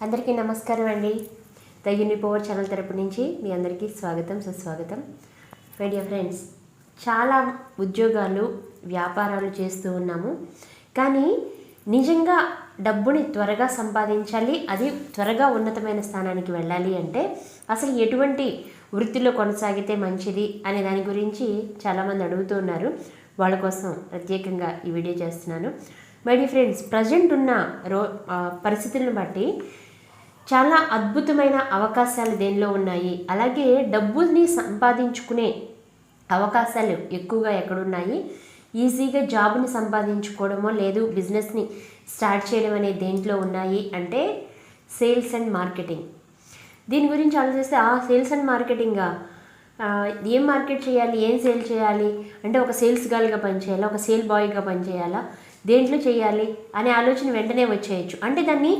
అందరికీ నమస్కారం అండి. ద యూనిపవర్ ఛానల్ తరపు నుంచి మీ అందరికీ స్వాగతం సుస్వాగతం. మై డియర్ ఫ్రెండ్స్, చాలా ఉద్యోగాలు వ్యాపారాలు చేస్తూ ఉన్నాము. కానీ నిజంగా డబ్బుని త్వరగా సంపాదించాలి, అది త్వరగా ఉన్నతమైన స్థానానికి వెళ్ళాలి అంటే అసలు ఎటువంటి వృత్తిలో కొనసాగితే మంచిది అనే దాని గురించి చాలామంది అడుగుతూ ఉన్నారు. వాళ్ళ కోసం ప్రత్యేకంగా ఈ వీడియో చేస్తున్నాను. మై డియర్ ఫ్రెండ్స్, ప్రజెంట్ ఉన్న పరిస్థితులను బట్టి చాలా అద్భుతమైన అవకాశాలు దేనిలో ఉన్నాయి, అలాగే డబ్బుల్ని సంపాదించుకునే అవకాశాలు ఎక్కువగా ఎక్కడున్నాయి, ఈజీగా జాబ్ని సంపాదించుకోవడమో లేదు బిజినెస్ని స్టార్ట్ చేయడం అనే దేంట్లో ఉన్నాయి అంటే సేల్స్ అండ్ మార్కెటింగ్. దీని గురించి ఆలోచిస్తే సేల్స్ అండ్ మార్కెటింగా, ఏం మార్కెట్ చేయాలి, ఏం సేల్ చేయాలి అంటే ఒక సేల్స్ గర్ల్గా పనిచేయాలా, ఒక సేల్ బాయ్గా పనిచేయాలా, దేంట్లో చేయాలి అనే ఆలోచన వెంటనే వచ్చేయచ్చు. అంటే దాన్ని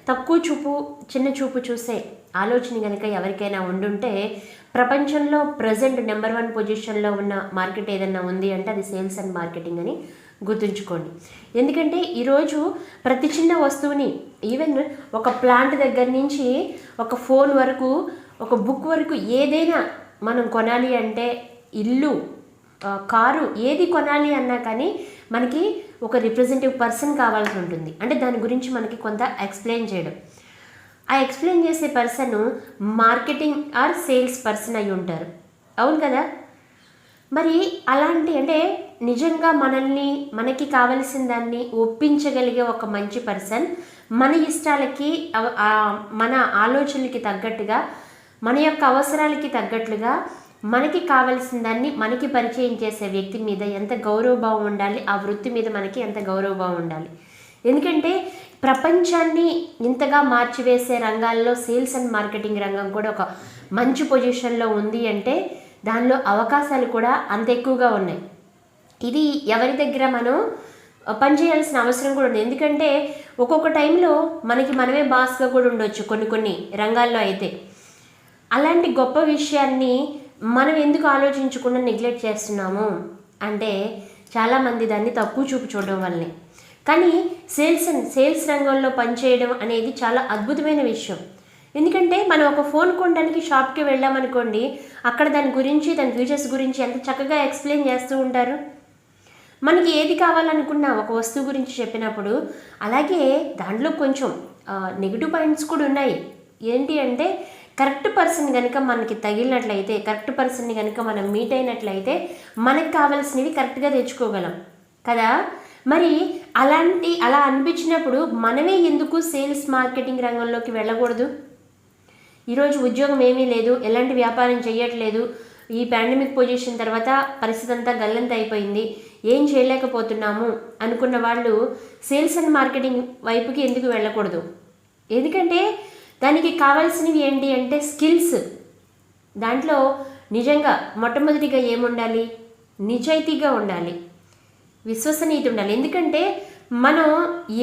తక్కువ చూపు చిన్న చూపు చూసే ఆలోచన కనుక ఎవరికైనా ఉండుంటే ప్రపంచంలో ప్రజెంట్ నెంబర్ 1 పొజిషన్లో ఉన్న మార్కెట్ ఏదన్నా ఉంది అంటే అది సేల్స్ అండ్ మార్కెటింగ్ అని గుర్తుంచుకోండి. ఎందుకంటే ఈరోజు ప్రతి చిన్న వస్తువుని, ఈవెన్ ఒక ప్లాంట్ దగ్గర నుంచి ఒక ఫోన్ వరకు, ఒక బుక్ వరకు ఏదైనా మనం కొనాలి అంటే, ఇల్లు, కారు ఏది కొనాలి అన్నా కానీ మనకి ఒక రిప్రజెంటేటివ్ పర్సన్ కావాల్సి ఉంటుంది. అంటే దాని గురించి మనకి కొంత ఎక్స్ప్లెయిన్ చేయడం. ఆ ఎక్స్ప్లెయిన్ చేసే person marketing or sales person అయి ఉంటారు. అవును కదా? మరి అలాంటి అంటే నిజంగా మనకి కావలసిన దాన్ని ఒప్పించగలిగే ఒక మంచి పర్సన్, మన ఇష్టాలకి మన ఆలోచనలకి తగ్గట్టుగా, మన యొక్క అవసరాలకి తగ్గట్లుగా మనకి కావలసిన దాన్ని మనకి పరిచయం చేసే వ్యక్తి మీద ఎంత గౌరవభావం ఉండాలి, ఆ వృత్తి మీద మనకి ఎంత గౌరవభావం ఉండాలి. ఎందుకంటే ప్రపంచాన్ని ఇంతగా మార్చివేసే రంగాల్లో సేల్స్ అండ్ మార్కెటింగ్ రంగం కూడా ఒక మంచి పొజిషన్లో ఉంది అంటే దానిలో అవకాశాలు కూడా అంత ఎక్కువగా ఉన్నాయి. ఇది ఎవరి దగ్గర మనం పనిచేయాల్సిన అవసరం కూడా ఉంది. ఎందుకంటే ఒక్కొక్క టైంలో మనమే బాస్గా కూడా ఉండొచ్చు కొన్ని రంగాల్లో. అయితే అలాంటి గొప్ప విషయాన్ని మనం ఎందుకు ఆలోచించకుండా నెగ్లెక్ట్ చేస్తున్నాము అంటే చాలామంది దాన్ని తక్కువ చూపు చూడడం వల్లనే. కానీ సేల్స్ రంగంలో పనిచేయడం అనేది చాలా అద్భుతమైన విషయం. ఎందుకంటే మనం ఒక ఫోన్ కొనడానికి షాప్కి వెళ్ళామనుకోండి, అక్కడ దాని గురించి, దాని ఫీచర్స్ గురించి ఎంత చక్కగా ఎక్స్ప్లెయిన్ చేస్తూ ఉంటారు. మనకి ఏది కావాలనుకున్నా ఒక వస్తువు గురించి చెప్పినప్పుడు, అలాగే దాంట్లో కొంచెం నెగిటివ్ పాయింట్స్ కూడా ఉన్నాయి. ఏంటి అంటే కరెక్ట్ పర్సన్ కనుక మనకి తగిలినట్లయితే, కరెక్ట్ పర్సన్ని కనుక మనం మీట్ అయినట్లయితే మనకు కావాల్సినవి కరెక్ట్గా తెచ్చుకోగలం కదా. మరి అలా అనిపించినప్పుడు మనమే ఎందుకు సేల్స్ మార్కెటింగ్ రంగంలోకి వెళ్ళకూడదు? ఈరోజు ఉద్యోగం ఏమీ లేదు, ఎలాంటి వ్యాపారం చేయట్లేదు, ఈ పాండమిక్ పొజిషన్ తర్వాత పరిస్థితి అంతా గల్లంత అయిపోయింది, ఏం చేయలేకపోతున్నాము అనుకున్న వాళ్ళు సేల్స్ అండ్ మార్కెటింగ్ వైపుకి ఎందుకు వెళ్ళకూడదు? ఎందుకంటే దానికి కావాల్సినవి ఏంటి అంటే స్కిల్స్. దాంట్లో నిజంగా మొట్టమొదటిగా ఏముండాలి? నిజాయితీగా ఉండాలి, విశ్వసనీయత ఉండాలి. ఎందుకంటే మనం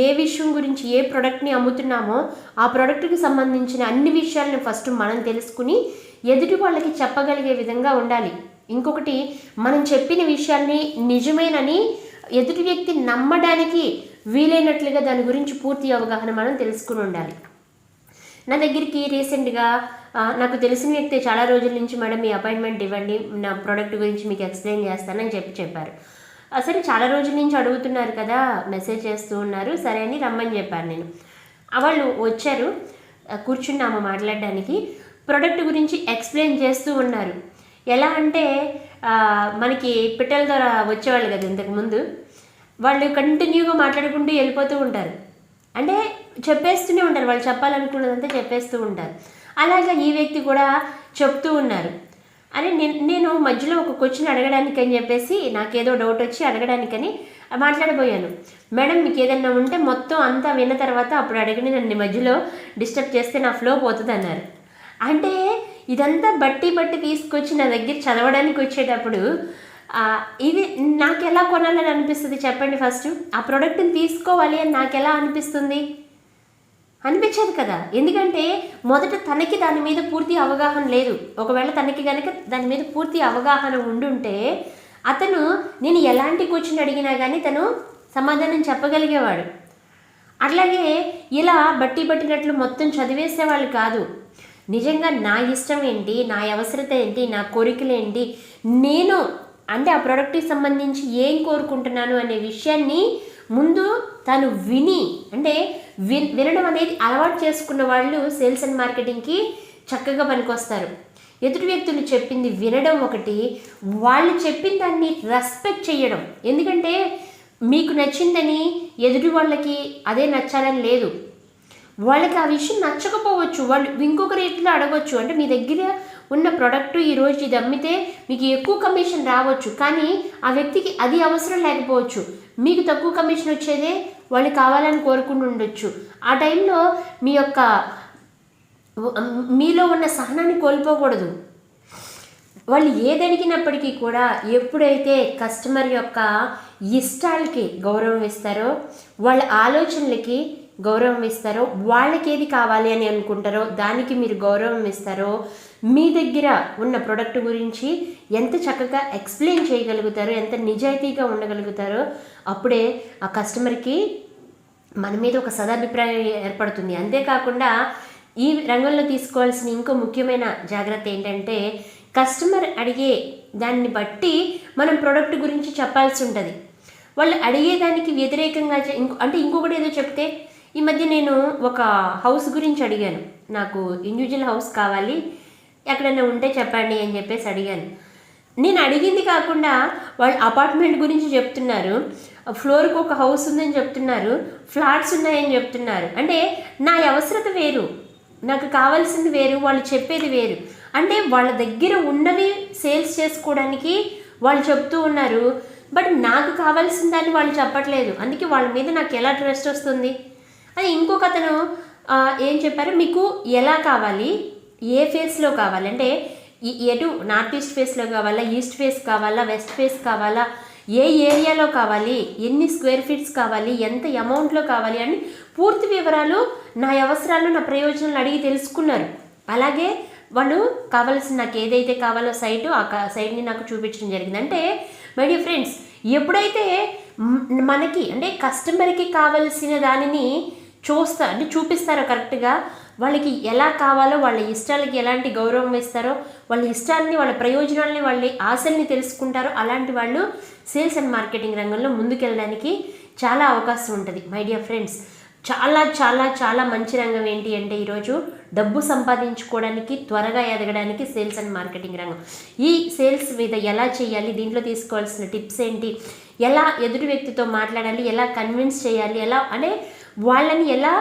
ఏ విషయం గురించి, ఏ ప్రోడక్ట్ని అమ్ముతున్నామో ఆ ప్రోడక్ట్కి సంబంధించిన అన్ని విషయాలను ఫస్ట్ మనం తెలుసుకుని ఎదుటి వాళ్ళకి చెప్పగలిగే విధంగా ఉండాలి. ఇంకొకటి, మనం చెప్పిన విషయాన్ని నిజమేనని ఎదుటి వ్యక్తి నమ్మడానికి వీలైనట్లుగా దాని గురించి పూర్తి అవగాహన మనం తెలుసుకుని ఉండాలి. నా దగ్గరికి రీసెంట్గా నాకు తెలిసిన వ్యక్తి చాలా రోజుల నుంచి, మేడం మీ అపాయింట్మెంట్ ఇవ్వండి, నా ప్రోడక్ట్ గురించి మీకు ఎక్స్ప్లెయిన్ చేస్తానని చెప్పారు. సరే, చాలా రోజుల నుంచి అడుగుతున్నారు కదా, మెసేజ్ చేస్తూ ఉన్నారు, సరే అని రమ్మని చెప్పాను నేను. వాళ్ళు వచ్చారు, కూర్చున్నాము మాట్లాడడానికి. ప్రోడక్ట్ గురించి ఎక్స్ప్లెయిన్ చేస్తూ ఉన్నారు. ఎలా అంటే మనకి పిట్టల ద్వారా వచ్చేవాళ్ళు కదా ఇంతకుముందు, వాళ్ళు కంటిన్యూగా మాట్లాడుకుంటూ వెళ్ళిపోతూ ఉంటారు. అంటే చెప్పేస్తూనే ఉంటారు, వాళ్ళు చెప్పాలనుకున్నదంతా చెప్పేస్తూ ఉంటారు. అలాగా ఈ వ్యక్తి కూడా చెప్తూ ఉన్నారు. అని నేను మధ్యలో ఒక క్వశ్చన్ అడగడానికి అని చెప్పేసి, నాకేదో డౌట్ వచ్చి అడగడానికని మాట్లాడబోయాను. మేడం మీకు ఏదన్నా ఉంటే మొత్తం అంతా విన్న తర్వాత అప్పుడు అడిగిన, నన్ను మధ్యలో డిస్టర్బ్ చేస్తే నా ఫ్లో పోతుంది అన్నారు. అంటే ఇదంతా బట్టి తీసుకొచ్చి నా దగ్గర చదవడానికి వచ్చేటప్పుడు ఇది నాకు ఎలా కొనాలని అనిపిస్తుంది చెప్పండి? ఫస్ట్ ఆ ప్రోడక్ట్ని తీసుకోవాలి అని నాకు ఎలా అనిపిస్తుంది? అనిపించదు కదా. ఎందుకంటే మొదట తనకి దాని మీద పూర్తి అవగాహన లేదు. ఒకవేళ తనకి కనుక దాని మీద పూర్తి అవగాహన ఉండుంటే నేను ఎలాంటి క్వశ్చన్ అడిగినా కానీ తను సమాధానం చెప్పగలిగేవాడు. అట్లాగే ఇలా బట్టి పట్టినట్లు మొత్తం చదివేసే వాళ్ళు కాదు. నిజంగా నా ఇష్టం ఏంటి, నా అవసరత ఏంటి, నా కోరికలు ఏంటి, నేను అంటే ఆ ప్రోడక్ట్కి సంబంధించి ఏం కోరుకుంటున్నాను అనే విషయాన్ని ముందు తను విని అంటే వినడం అనేది అలవాటు చేసుకున్న వాళ్ళు సేల్స్ అండ్ మార్కెటింగ్కి చక్కగా పనికొస్తారు. ఎదుటి వ్యక్తులు చెప్పింది వినడం ఒకటి, వాళ్ళు చెప్పిన దాన్ని రెస్పెక్ట్ చేయడం. ఎందుకంటే మీకు నచ్చిందని ఎదుటి వాళ్ళకి అదే నచ్చాలని లేదు. వాళ్ళకి ఆ విషయం నచ్చకపోవచ్చు, వాళ్ళు ఇంకొక రేట్లో అడగవచ్చు. అంటే మీ దగ్గర ఉన్న ప్రోడక్ట్ ఈరోజు ఇది అమ్మితే మీకు ఎక్కువ కమిషన్ రావచ్చు, కానీ ఆ వ్యక్తికి అది అవసరం లేకపోవచ్చు. మీకు తక్కువ కమిషన్ వచ్చేదే వాళ్ళు కావాలని కోరుకుంటూ ఉండొచ్చు. ఆ టైంలో మీలో ఉన్న సహనాన్ని కోల్పోకూడదు. వాళ్ళు ఏదడిగినప్పటికీ కూడా ఎప్పుడైతే కస్టమర్ యొక్క ఇష్టాలకి గౌరవం ఇస్తారో, వాళ్ళ ఆలోచనలకి గౌరవం ఇస్తారో, వాళ్ళకి ఏది కావాలి అని అనుకుంటారో దానికి మీరు గౌరవం ఇస్తారో, మీ దగ్గర ఉన్న ప్రోడక్ట్ గురించి ఎంత చక్కగా ఎక్స్ప్లెయిన్ చేయగలుగుతారో, ఎంత నిజాయితీగా ఉండగలుగుతారో, అప్పుడే ఆ కస్టమర్కి మన మీద ఒక సదాభిప్రాయం ఏర్పడుతుంది. అంతేకాకుండా ఈ రంగంలో తీసుకోవాల్సిన ఇంకో ముఖ్యమైన జాగ్రత్త ఏంటంటే, కస్టమర్ అడిగే దాన్ని బట్టి మనం ప్రోడక్ట్ గురించి చెప్పాల్సి ఉంటుంది. వాళ్ళు అడిగేదానికి వ్యతిరేకంగా ఇంకొకటి ఏదో చెప్తే, ఈ మధ్య నేను ఒక హౌస్ గురించి అడిగాను, నాకు ఇండివిజువల్ హౌస్ కావాలి, ఎక్కడైనా ఉంటే చెప్పండి అని చెప్పేసి అడిగాను. నేను అడిగింది కాకుండా వాళ్ళు అపార్ట్మెంట్ గురించి చెప్తున్నారు, ఫ్లోర్కి ఒక హౌస్ ఉందని చెప్తున్నారు, ఫ్లాట్స్ ఉన్నాయని చెప్తున్నారు. అంటే నా అవసరత వేరు, నాకు కావాల్సింది వేరు, వాళ్ళు చెప్పేది వేరు. అంటే వాళ్ళ దగ్గర ఉన్నవి సేల్స్ చేసుకోవడానికి వాళ్ళు చెప్తూ ఉన్నారు, బట్ నాకు కావాల్సిన దాన్ని వాళ్ళు చెప్పట్లేదు. అందుకే వాళ్ళ మీద నాకు ఎలా ట్రస్ట్ వస్తుంది? అది ఇంకొక అతను ఏం చెప్పారు, మీకు ఎలా కావాలి, ఏ ఫేస్లో కావాలి, అంటే ఎటు నార్త్ ఈస్ట్ ఫేస్లో కావాలా, ఈస్ట్ ఫేస్ కావాలా, వెస్ట్ ఫేస్ కావాలా, ఏ ఏరియాలో కావాలి, ఎన్ని స్క్వేర్ ఫీట్స్ కావాలి, ఎంత అమౌంట్లో కావాలి అని పూర్తి వివరాలు, నా అవసరాలు, నా ప్రయోజనాలు అడిగి తెలుసుకున్నారు. అలాగే వాళ్ళు కావాల్సిన నాకు ఏదైతే కావాలో సైటు, ఆ సైట్ని నాకు చూపించడం జరిగింది. అంటే మై డియర్ ఫ్రెండ్స్, ఎప్పుడైతే మనకి అంటే కస్టమర్కి కావలసిన దానిని చూపిస్తారో కరెక్ట్గా, వాళ్ళకి ఎలా కావాలో, వాళ్ళ ఇష్టాలకి ఎలాంటి గౌరవం ఇస్తారో, వాళ్ళ ఇష్టాలని, వాళ్ళ ప్రయోజనాలని, వాళ్ళ ఆశల్ని తెలుసుకుంటారో, అలాంటి వాళ్ళు సేల్స్ అండ్ మార్కెటింగ్ రంగంలో ముందుకెళ్ళడానికి చాలా అవకాశం ఉంటుంది. మై డియర్ ఫ్రెండ్స్, చాలా చాలా చాలా మంచి రంగం ఏంటి అంటే ఈరోజు డబ్బు సంపాదించుకోవడానికి, త్వరగా ఎదగడానికి సేల్స్ అండ్ మార్కెటింగ్ రంగం. ఈ సేల్స్ మీద ఎలా చేయాలి, దీంట్లో తీసుకోవాల్సిన టిప్స్ ఏంటి, ఎలా ఎదుటి వ్యక్తితో మాట్లాడాలి, ఎలా కన్విన్స్ చేయాలి, ఎలా అంటే వాళ్ళని ఎలా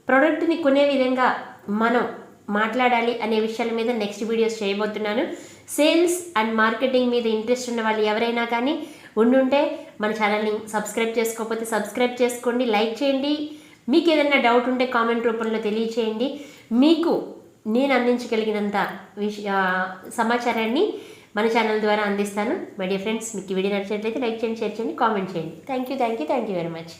ప్రోడక్ట్ని కొనే విధంగా మనం మాట్లాడాలి అనే విషయాల మీద నెక్స్ట్ వీడియోస్ చేయబోతున్నాను. సేల్స్ అండ్ మార్కెటింగ్ మీద ఇంట్రెస్ట్ ఉన్న వాళ్ళు ఎవరైనా కానీ ఉండుంటే మన ఛానల్ని సబ్స్క్రైబ్ చేసుకోకపోతే సబ్స్క్రైబ్ చేసుకోండి, లైక్ చేయండి. మీకు ఏదైనా డౌట్ ఉంటే కామెంట్ రూపంలో తెలియచేయండి. మీకు నేను అందించగలిగినంత సమాచారాన్ని మన ఛానల్ ద్వారా అందిస్తాను. మై డియర్ ఫ్రెండ్స్, మీకు ఈ వీడియో నచ్చినట్లయితే లైక్ చేయండి, షేర్ చేయండి, కామెంట్ చేయండి. Thank you very much.